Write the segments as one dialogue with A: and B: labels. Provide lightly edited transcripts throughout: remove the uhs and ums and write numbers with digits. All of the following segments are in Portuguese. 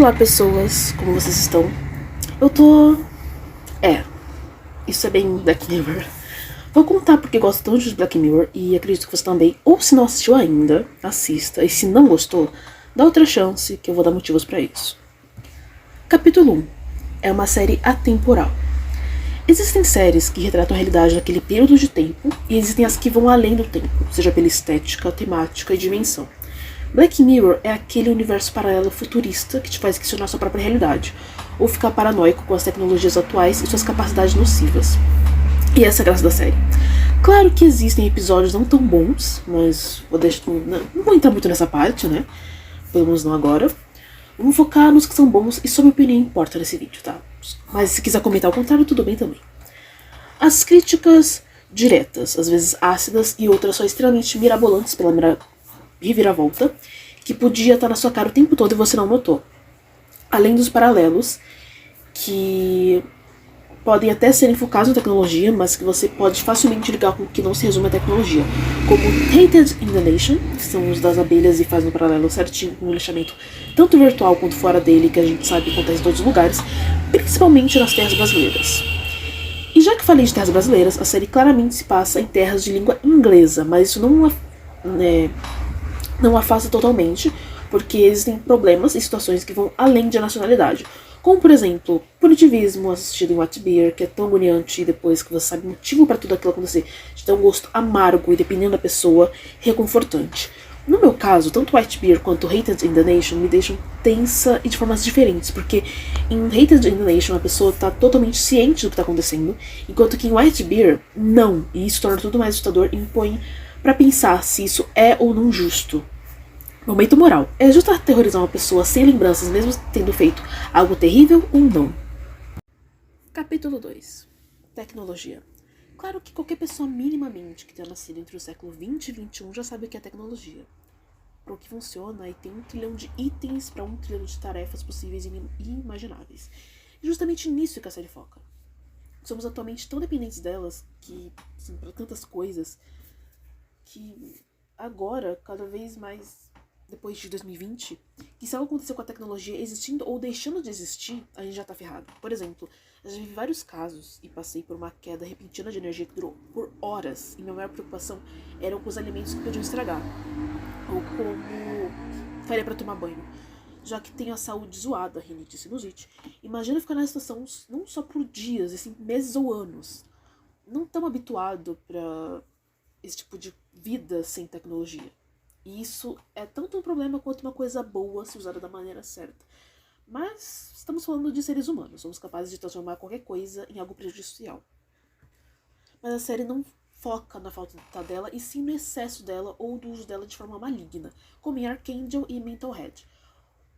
A: Olá pessoas, como vocês estão? Eu tô... isso é bem Black Mirror. Vou contar porque gosto tanto de Black Mirror e acredito que você também. Ou se não assistiu ainda, assista. E se não gostou, dá outra chance que eu vou dar motivos pra isso. Capítulo 1. É uma série atemporal. Existem séries que retratam a realidade naquele período de tempo e existem as que vão além do tempo, seja pela estética, temática e dimensão. Black Mirror é aquele universo paralelo futurista que te faz questionar sua própria realidade, ou ficar paranoico com as tecnologias atuais e suas capacidades nocivas. E essa é a graça da série. Claro que existem episódios não tão bons, mas não vou entrar muito nessa parte, né? Pelo menos não agora. Vamos focar nos que são bons e sua opinião importa nesse vídeo, tá? Mas se quiser comentar o contrário, tudo bem também. As críticas diretas, às vezes ácidas, e outras só extremamente mirabolantes pela reviravolta, que podia estar na sua cara o tempo todo e você não notou. Além dos paralelos, que podem até ser enfocados na tecnologia, mas que você pode facilmente ligar com o que não se resume à tecnologia, como Hated in the Nation, que são os das abelhas e fazem um paralelo certinho com o lixamento tanto virtual quanto fora dele, que a gente sabe que acontece em todos os lugares, principalmente nas terras brasileiras. E já que falei de terras brasileiras, a série claramente se passa em terras de língua inglesa, mas isso não afasta totalmente, porque existem problemas e situações que vão além de nacionalidade. Como, por exemplo, punitivismo assistido em White Bear, que é tão agoniante e depois que você sabe o motivo para tudo aquilo acontecer, te dá um gosto amargo e, dependendo da pessoa, reconfortante. No meu caso, tanto White Bear quanto Hated in the Nation me deixam tensa e de formas diferentes, porque em Hated in the Nation a pessoa está totalmente ciente do que está acontecendo, enquanto que em White Bear, não, e isso torna tudo mais assustador e impõe para pensar se isso é ou não justo. Momento moral. É justo aterrorizar uma pessoa sem lembranças, mesmo tendo feito algo terrível ou não? Capítulo 2. Tecnologia. Claro que qualquer pessoa minimamente que tenha nascido entre o século 20 e 21 já sabe o que é tecnologia. Para o que funciona, e tem 1 trilhão de itens para 1 trilhão de tarefas possíveis e inimagináveis. E justamente nisso que a série foca. Somos atualmente tão dependentes delas, que, assim, para tantas coisas, que agora, cada vez mais depois de 2020, que se algo acontecer com a tecnologia existindo ou deixando de existir, a gente já tá ferrado. Por exemplo, eu já vi vários casos e passei por uma queda repentina de energia que durou por horas, e minha maior preocupação eram com os alimentos que podiam estragar, ou como faria para tomar banho. Já que tenho a saúde zoada, rinite e sinusite, imagina ficar nessa situação não só por dias, e sim meses ou anos. Não tão habituado para esse tipo de vida sem tecnologia. E isso é tanto um problema quanto uma coisa boa se usada da maneira certa. Mas estamos falando de seres humanos, somos capazes de transformar qualquer coisa em algo prejudicial. Mas a série não foca na falta dela, e sim no excesso dela ou do uso dela de forma maligna, como em Archangel e Mental Head.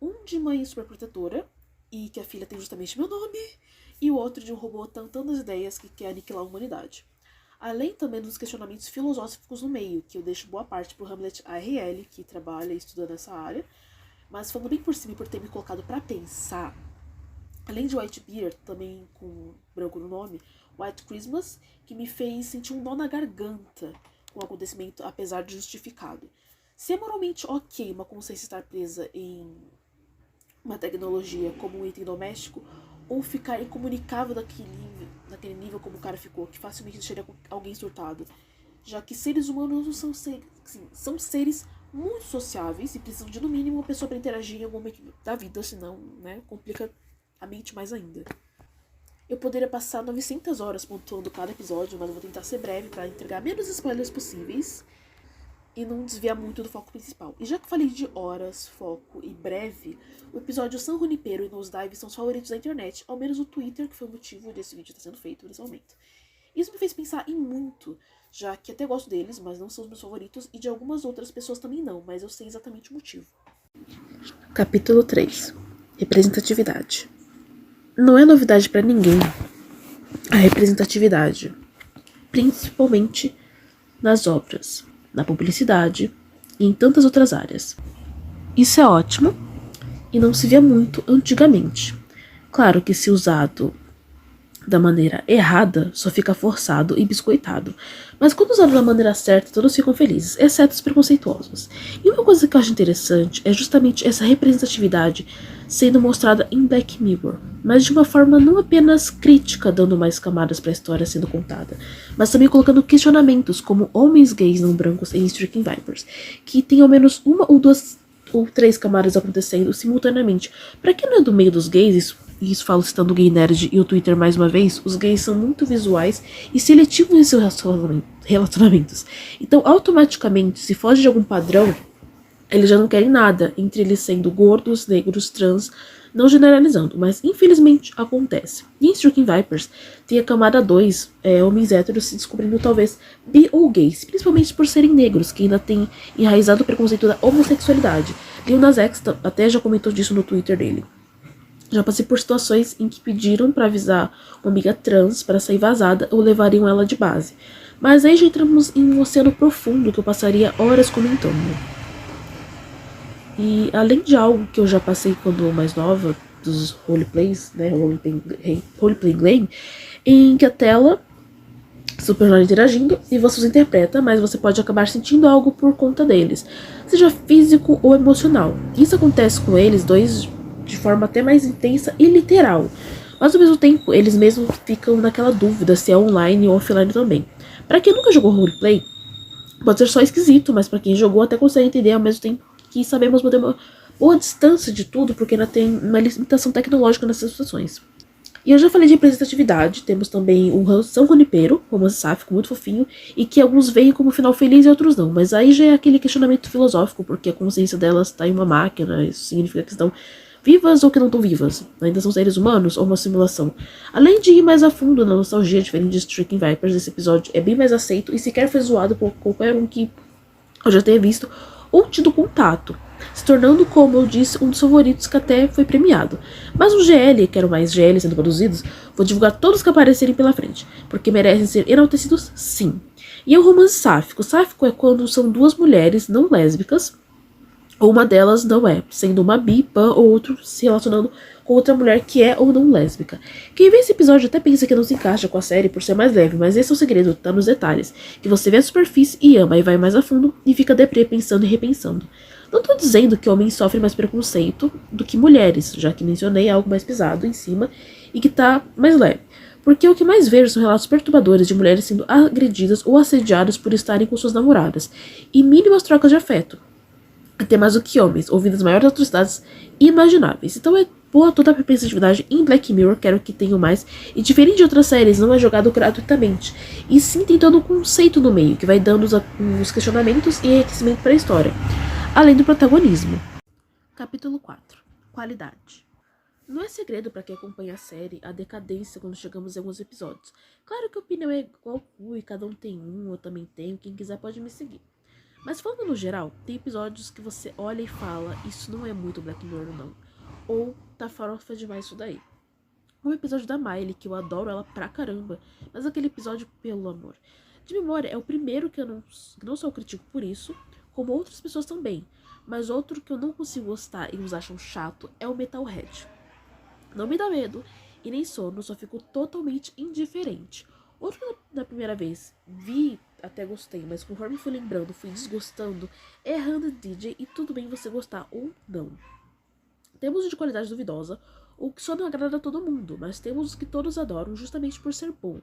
A: Um de mãe superprotetora, e que a filha tem justamente meu nome, e o outro de um robô tantando as ideias que quer aniquilar a humanidade. Além também dos questionamentos filosóficos no meio, que eu deixo boa parte pro Hamlet ARL, que trabalha e estuda nessa área. Mas falando bem por cima e por ter me colocado pra pensar, além de White Bear, também com branco no nome, White Christmas, que me fez sentir um nó na garganta com o acontecimento, apesar de justificado. Se é moralmente ok uma consciência estar presa em uma tecnologia como um item doméstico, ou ficar incomunicável naquele nível como o cara ficou, que facilmente deixaria alguém surtado. Já que seres humanos não são seres muito sociáveis e precisam de, no mínimo, uma pessoa para interagir em algum momento da vida, senão, né, complica a mente mais ainda. Eu poderia passar 900 horas pontuando cada episódio, mas eu vou tentar ser breve para entregar menos spoilers possíveis e não desviar muito do foco principal. E já que falei de horas, foco e breve, o episódio San Junipero e Nosedive são os favoritos da internet, ao menos o Twitter, que foi o motivo desse vídeo estar sendo feito nesse momento. Isso me fez pensar em muito, já que até gosto deles, mas não são os meus favoritos, e de algumas outras pessoas também não, mas eu sei exatamente o motivo. Capítulo 3. Representatividade. Não é novidade para ninguém a representatividade, principalmente nas obras, na publicidade e em tantas outras áreas. Isso é ótimo e não se via muito antigamente. Claro que se usado da maneira errada, só fica forçado e biscoitado. Mas quando usado da maneira certa, todos ficam felizes, exceto os preconceituosos. E uma coisa que eu acho interessante é justamente essa representatividade sendo mostrada em Black Mirror, mas de uma forma não apenas crítica, dando mais camadas para a história sendo contada, mas também colocando questionamentos como homens gays não brancos em Striking Vipers, que tem ao menos uma ou duas ou três camadas acontecendo simultaneamente. Para quem não é do meio dos gays, isso falo citando o Gay Nerd e o Twitter mais uma vez, os gays são muito visuais e seletivos em seus relacionamentos. Então, automaticamente, se foge de algum padrão, eles já não querem nada, entre eles sendo gordos, negros, trans, não generalizando, mas infelizmente acontece. E em Striking Vipers tem a camada 2, homens héteros se descobrindo talvez bi ou gays, principalmente por serem negros, que ainda tem enraizado o preconceito da homossexualidade. Lil Nas X até já comentou disso no Twitter dele. Já passei por situações em que pediram para avisar uma amiga trans para sair vazada ou levariam ela de base. Mas aí já entramos em um oceano profundo que eu passaria horas comentando. E além de algo que eu já passei quando mais nova, dos roleplays, né, roleplay game, em que a tela super interagindo e você os interpreta, mas você pode acabar sentindo algo por conta deles, seja físico ou emocional. Isso acontece com eles dois de forma até mais intensa e literal, mas ao mesmo tempo eles mesmos ficam naquela dúvida se é online ou offline também. Para quem nunca jogou roleplay, pode ser só esquisito, mas para quem jogou até consegue entender ao mesmo tempo que sabemos manter uma boa distância de tudo, porque ainda tem uma limitação tecnológica nessas situações. E eu já falei de representatividade, temos também o São Junipero, romance sáfico muito fofinho, e que alguns veem como final feliz e outros não, mas aí já é aquele questionamento filosófico, porque a consciência delas está em uma máquina, isso significa que estão vivas ou que não estão vivas, ainda são seres humanos ou uma simulação. Além de ir mais a fundo na nostalgia, diferente de Striking Vipers, esse episódio é bem mais aceito e sequer foi zoado por qualquer um que eu já tenha visto ou tido contato, se tornando, como eu disse, um dos favoritos que até foi premiado. Mas o GL, quero mais GL sendo produzidos, vou divulgar todos que aparecerem pela frente, porque merecem ser enaltecidos sim. E é o romance sáfico. Sáfico é quando são duas mulheres não lésbicas, ou uma delas não é, sendo uma bi, pan ou outro se relacionando com outra mulher que é ou não lésbica. Quem vê esse episódio até pensa que não se encaixa com a série por ser mais leve, mas esse é o segredo, tá nos detalhes, que você vê a superfície e ama e vai mais a fundo e fica deprê pensando e repensando. Não tô dizendo que homens sofrem mais preconceito do que mulheres, já que mencionei algo mais pesado em cima e que tá mais leve. Porque o que mais vejo são relatos perturbadores de mulheres sendo agredidas ou assediadas por estarem com suas namoradas, e mínimas trocas de afeto. Até mais do que homens, ouvindo as maiores atrocidades imagináveis. Então é boa toda a representatividade em Black Mirror, quero que tenham mais. E diferente de outras séries, não é jogado gratuitamente, e sim tentando um conceito no meio, que vai dando os questionamentos e enriquecimento para a história, além do protagonismo. Capítulo 4. Qualidade. Não é segredo para quem acompanha a série a decadência quando chegamos em alguns episódios. Claro que a opinião é igual e cada um tem um, eu também tenho, quem quiser pode me seguir. Mas falando no geral, tem episódios que você olha e fala, isso não é muito Black Mirror não. Ou tá farofa demais isso daí. Um episódio da Miley, que eu adoro ela pra caramba, mas aquele episódio, pelo amor. De memória, é o primeiro que eu não só critico por isso, como outras pessoas também. Mas outro que eu não consigo gostar e os acham chato é o Metalhead. Não me dá medo e nem sono, só fico totalmente indiferente. Outro que na primeira vez vi, até gostei, mas conforme fui lembrando, fui desgostando, é Hannah DJ e tudo bem você gostar ou não. Temos os de qualidade duvidosa, o que só não agrada a todo mundo, mas temos os que todos adoram justamente por ser bom.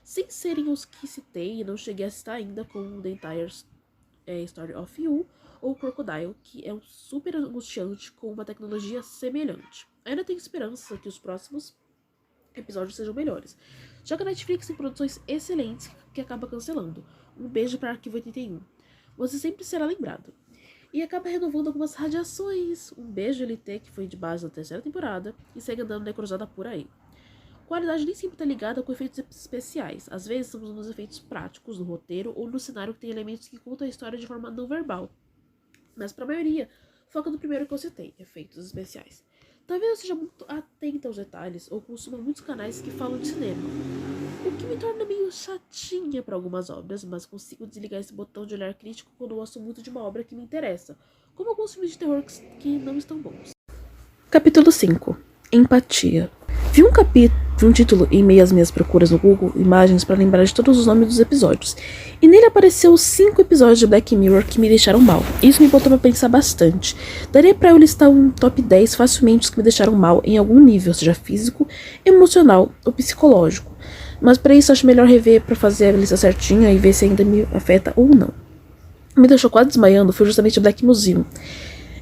A: Sem serem os que citei e não cheguei a citar ainda, como The Entire Story of You ou Crocodile, que é um super angustiante com uma tecnologia semelhante. Ainda tenho esperança que os próximos episódios sejam melhores, já que a Netflix tem produções excelentes que acaba cancelando. Um beijo para Arquivo 81. Você sempre será lembrado. E acaba renovando algumas radiações. Um beijo LT, que foi de base na terceira temporada, e segue andando necrosada por aí. Qualidade nem sempre está ligada com efeitos especiais. Às vezes estamos nos efeitos práticos, no roteiro ou no cenário que tem elementos que contam a história de forma não verbal. Mas para a maioria, foca no primeiro que eu citei, efeitos especiais. Talvez eu seja muito atenta aos detalhes ou consuma muitos canais que falam de cinema, o que me torna meio chatinha para algumas obras, mas consigo desligar esse botão de olhar crítico quando eu gosto muito de uma obra que me interessa, como alguns filmes de terror que não estão bons. Capítulo 5. Empatia. Vi vi um título em meio às minhas procuras no Google Imagens para lembrar de todos os nomes dos episódios. E nele apareceu 5 episódios de Black Mirror que me deixaram mal. Isso me botou pra pensar bastante. Daria pra eu listar um top 10 facilmente os que me deixaram mal em algum nível, seja físico, emocional ou psicológico. Mas pra isso acho melhor rever pra fazer a lista certinha e ver se ainda me afeta ou não. Me deixou quase desmaiando foi justamente Black Museum.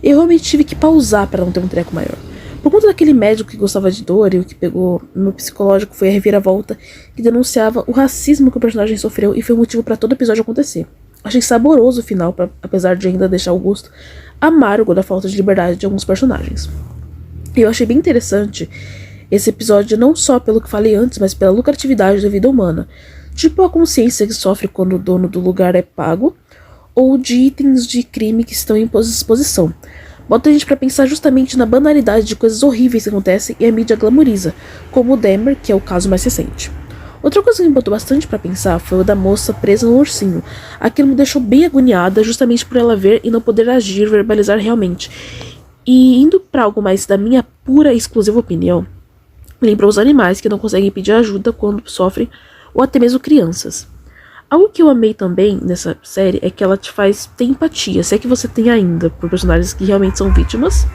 A: Eu realmente tive que pausar para não ter um treco maior. Por conta daquele médico que gostava de dor e o que pegou no meu psicológico foi a reviravolta que denunciava o racismo que o personagem sofreu e foi o motivo para todo o episódio acontecer. Achei saboroso o final, apesar de ainda deixar o gosto amargo da falta de liberdade de alguns personagens. E eu achei bem interessante esse episódio não só pelo que falei antes, mas pela lucratividade da vida humana. Tipo a consciência que sofre quando o dono do lugar é pago, ou de itens de crime que estão em exposição. Bota a gente pra pensar justamente na banalidade de coisas horríveis que acontecem e a mídia glamoriza, como o Dahmer, que é o caso mais recente. Outra coisa que me botou bastante pra pensar foi o da moça presa no ursinho. Aquilo me deixou bem agoniada justamente por ela ver e não poder agir, verbalizar realmente. E indo pra algo mais da minha pura e exclusiva opinião, lembrou os animais que não conseguem pedir ajuda quando sofrem, ou até mesmo crianças. Algo que eu amei também nessa série é que ela te faz ter empatia, se é que você tem ainda, por personagens que realmente são vítimas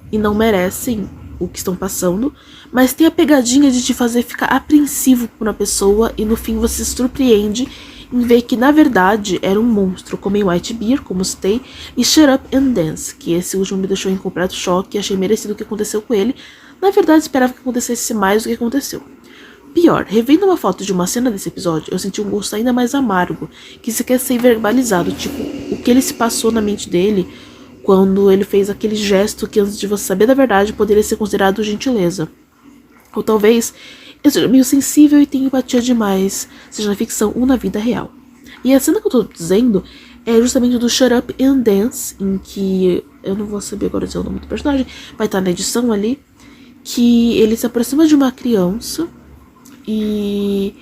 A: e não merecem o que estão passando, mas tem a pegadinha de te fazer ficar apreensivo por uma pessoa e no fim você se surpreende em ver que na verdade era um monstro, como em White Bear, como citei, e Shut Up and Dance, que esse último me deixou em completo choque e achei merecido o que aconteceu com ele. Na verdade esperava que acontecesse mais do que aconteceu. Pior, revendo uma foto de uma cena desse episódio, eu senti um gosto ainda mais amargo, que se quer ser verbalizado, tipo, o que ele se passou na mente dele quando ele fez aquele gesto que antes de você saber da verdade poderia ser considerado gentileza. Ou talvez eu seja meio sensível e tenha empatia demais, seja na ficção ou na vida real. E a cena que eu tô dizendo é justamente do Shut Up and Dance, em que, eu não vou saber agora dizer o nome do personagem, vai estar na edição ali, que ele se aproxima de uma criança. E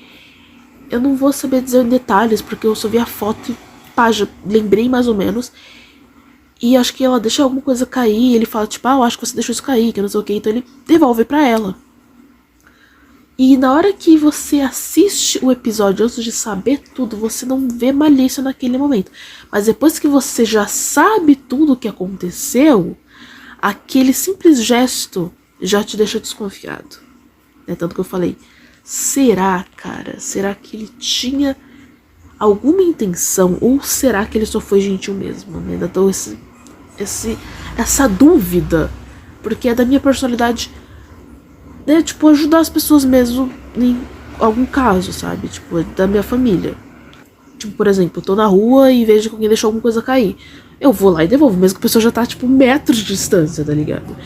A: eu não vou saber dizer em detalhes, porque eu só vi a foto e pá, já lembrei mais ou menos. E acho que ela deixa alguma coisa cair, e ele fala tipo, eu acho que você deixou isso cair, que não sei o que, então ele devolve pra ela. E na hora que você assiste o episódio antes de saber tudo, você não vê malícia naquele momento. Mas depois que você já sabe tudo o que aconteceu, aquele simples gesto já te deixa desconfiado. É tanto que eu falei, será, cara? Será que ele tinha alguma intenção? Ou será que ele só foi gentil mesmo? Né? Ainda tô essa dúvida. Porque é da minha personalidade, né? Tipo, ajudar as pessoas mesmo em algum caso, sabe? Tipo, é da minha família. Tipo, por exemplo, eu tô na rua e vejo que alguém deixou alguma coisa cair. Eu vou lá e devolvo, mesmo que a pessoa já tá, tipo, metros de distância, tá ligado?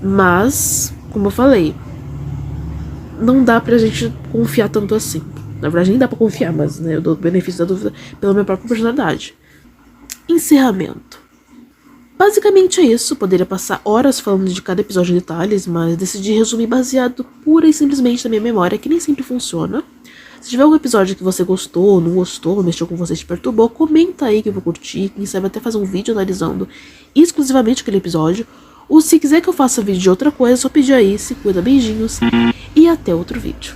A: Mas, como eu falei, não dá pra gente confiar tanto assim. Na verdade, nem dá pra confiar, mas né, eu dou o benefício da dúvida pela minha própria personalidade. Encerramento. Basicamente é isso. Poderia passar horas falando de cada episódio em detalhes, mas decidi resumir baseado pura e simplesmente na minha memória, que nem sempre funciona. Se tiver algum episódio que você gostou, não gostou, mexeu com você, te perturbou, comenta aí que eu vou curtir. Quem sabe até fazer um vídeo analisando exclusivamente aquele episódio. Ou se quiser que eu faça vídeo de outra coisa, é só pedir aí. Se cuida, beijinhos e até outro vídeo.